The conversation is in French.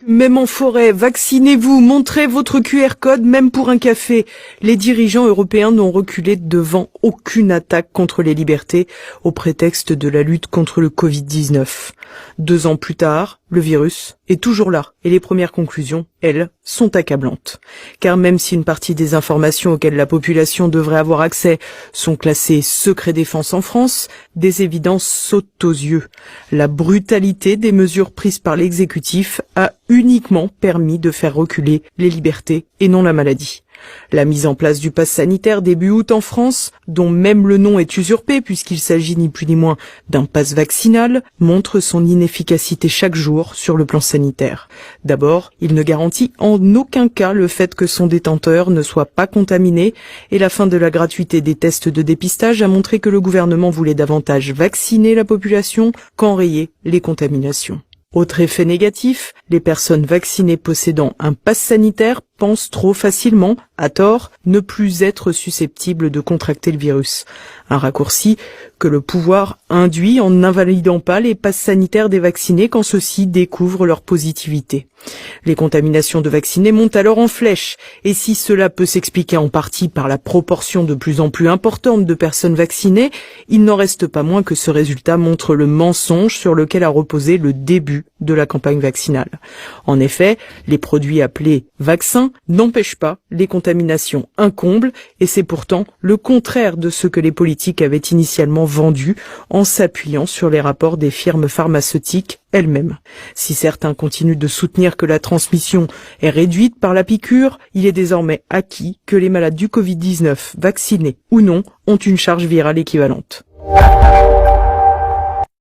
Même en forêt, vaccinez-vous, montrez votre QR code, même pour un café. Les dirigeants européens n'ont reculé devant aucune attaque contre les libertés au prétexte de la lutte contre le Covid-19. 2 ans plus tard, le virus est toujours là et les premières conclusions, elles, sont accablantes. Car même si une partie des informations auxquelles la population devrait avoir accès sont classées secret défense en France, des évidences sautent aux yeux. La brutalité des mesures prises par l'exécutif a uniquement permis de faire reculer les libertés et non la maladie. La mise en place du pass sanitaire début août en France, dont même le nom est usurpé puisqu'il s'agit ni plus ni moins d'un pass vaccinal, montre son inefficacité chaque jour sur le plan sanitaire. D'abord, il ne garantit en aucun cas le fait que son détenteur ne soit pas contaminé et la fin de la gratuité des tests de dépistage a montré que le gouvernement voulait davantage vacciner la population qu'enrayer les contaminations. Autre effet négatif, les personnes vaccinées possédant un pass sanitaire pensent trop facilement, à tort, ne plus être susceptibles de contracter le virus. Un raccourci que le pouvoir induit en n'invalidant pas les passes sanitaires des vaccinés quand ceux-ci découvrent leur positivité. Les contaminations de vaccinés montent alors en flèche, et si cela peut s'expliquer en partie par la proportion de plus en plus importante de personnes vaccinées, il n'en reste pas moins que ce résultat montre le mensonge sur lequel a reposé le début de la campagne vaccinale. En effet, les produits appelés vaccins n'empêchent pas les contaminations, un comble, et c'est pourtant le contraire de ce que les politiques avaient initialement vendu en s'appuyant sur les rapports des firmes pharmaceutiques elles-mêmes. Si certains continuent de soutenir que la transmission est réduite par la piqûre, il est désormais acquis que les malades du Covid-19, vaccinés ou non, ont une charge virale équivalente.